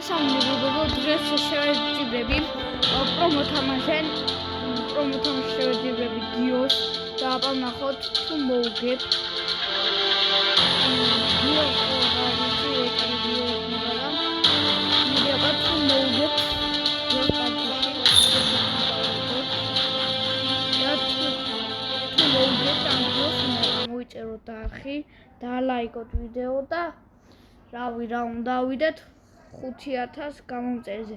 სამნებობო დღეს შევეძიბრები პრომო თამაშენ პრომო თამაში შევეძიბრები გიოს და აბა ნახოთ თუ მოვგებ გიოს რა ვიცი ეკარი გიო მაგრამ მე აბა თუ მოვგებ გიოს პარტიაში და თუ მოვგებ ამ გიოს მოვიწეროთ და არხი და ლაიკოთ ვიდეო და რავი რა უნდა ავიდეთ 5000 გამომწერზე.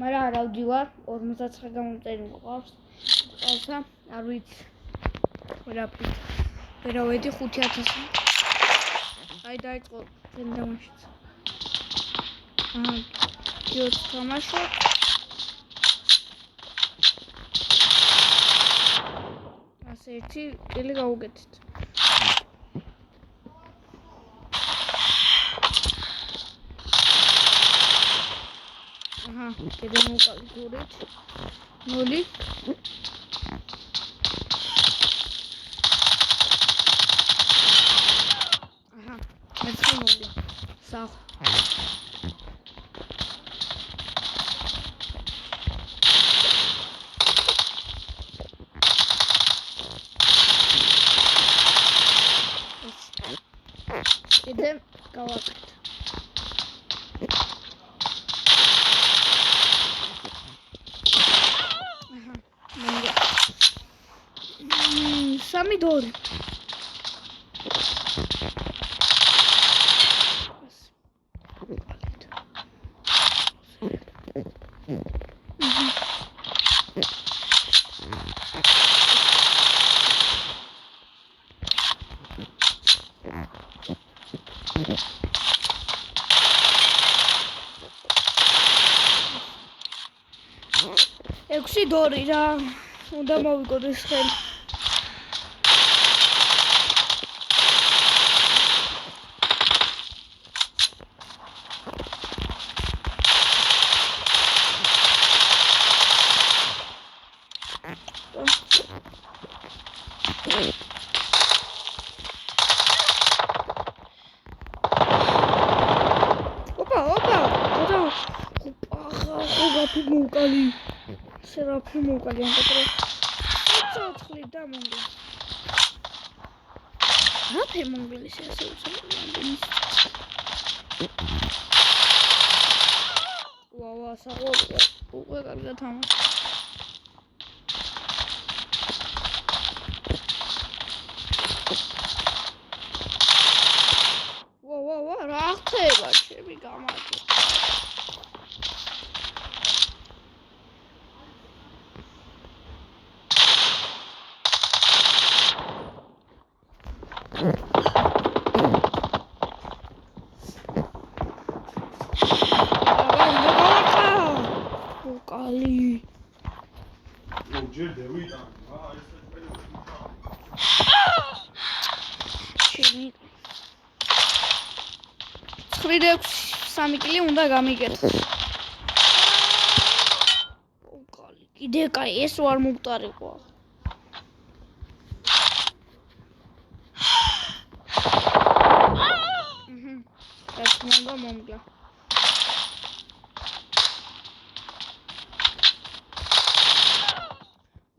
მაგრამ არ ავდივარ 59 გამომწერი მყავს. ყავსა არ ვიცი. ვერა ვედი 5000. აი დაიწყო თემდამაშიც. გიოს თამაშო. ასე ერთი კილი გავუკეთეთ. Kiedy mu kalkulić? Nuli. Aha, metri nuli. Sağ. Kiedy kawak. Samidor. Eksi dori ra. Უნდა მოვიკოდეს ხელი. Serapim mukali antara cacli da mongol. Apa mongol sih asal usul Wah sawo gue kagak tahu. Wah rakte bache bir gamat. Kali. Şimdi. Skride 3 kili უნდა გამიგეთ. Kali. კიდე კაი ეს ვარ მოვტარიყო. Mongla mongla.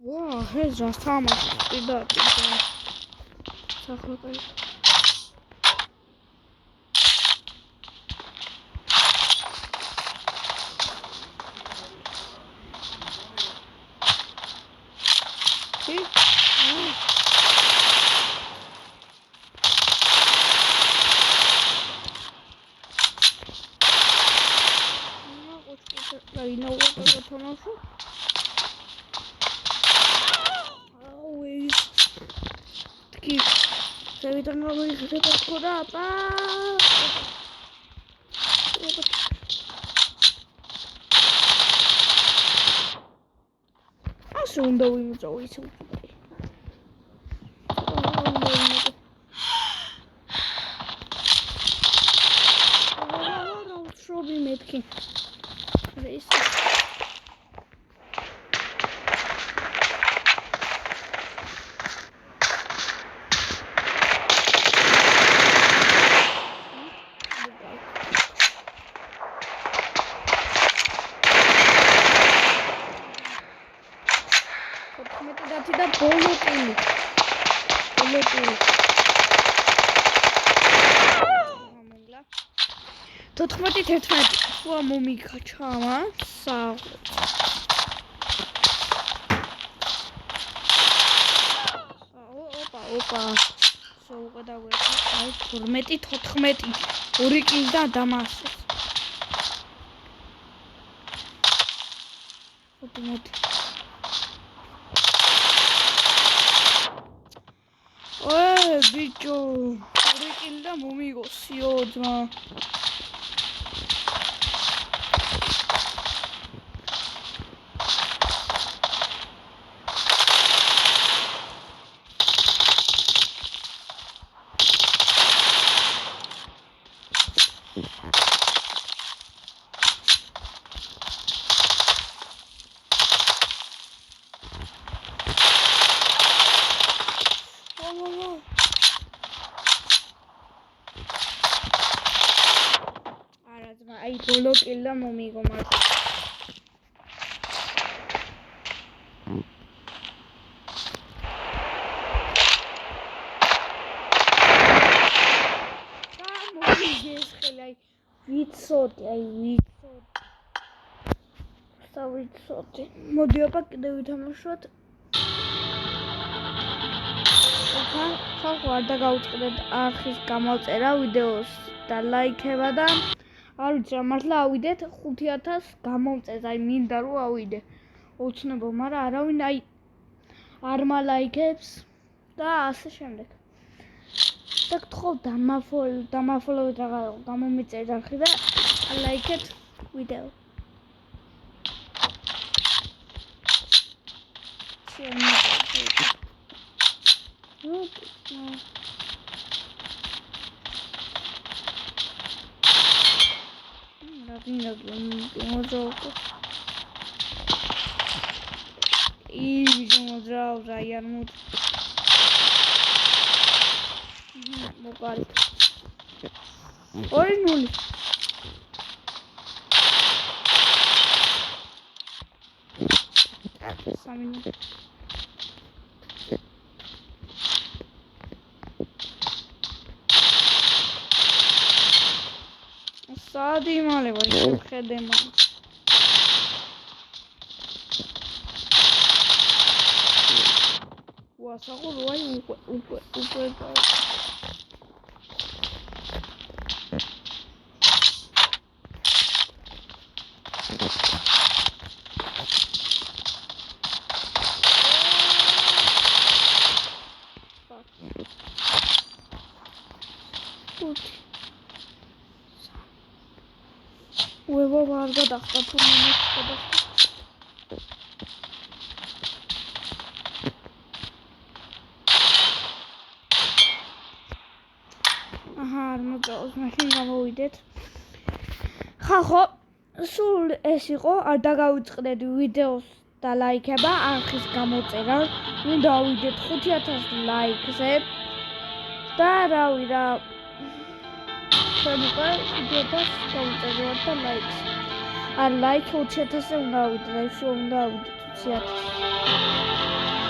Wow, here's just Thomas. Did that. You know what the tunnel for? Always keep every time I go to put up. How soon do we always so Strawberry making. Race. 14 და ბოლო კილი. 14-11. ხო მომიქა ჩამა. ოპა. შეუყედავ ერთად. აი 12-14. 2 კილი და დამასწრეს. მოდი. ბიჭო, 2 კილი და მომიგოსიო ძმა. აი ბოლო კილი და მომიგო მარტო. გამომიგეს ხელი აი ვიცოდი. ვიცოდი. მოდი აბა კიდევ ვითამაშოთ. ხალხო არ დაგაუწყდეთ არხის გამოწერა ვიდეოს და ლაიქება და არ ვიცი რა მართლა ავიდეთ 5000 გამომწეს აი მინდა რომ ავიდე ოცნებო მაგრამ არავინ აი არ მალაიქებს და ასე შემდეგ და გთხოვ დამაფოლოვეთ რა გამომიწერეთ არხი და ლაიქეთ ვიდეო მოძრაობა არ მოდ მოგარი 2-0 სადი მალება შეხედე მან ვასაღო აი უკვე ვარ გადახდა თურმე გადახდა არ მოწავს მაშინ გამოვიდეთ ხალხო სულ ეს იყო არ დაგავიწყდეთ ვიდეოს და ლაიქება არხის გამოწერა უნდა ავიდეთ 5000 ლაიქზე და რავი რა შემოყვა 5000 გამოწერა და ლაიქს არ ლაიქ 2000-ზე უნდა ავიდეთ, აი შე უნდა ავიდეთ 2000.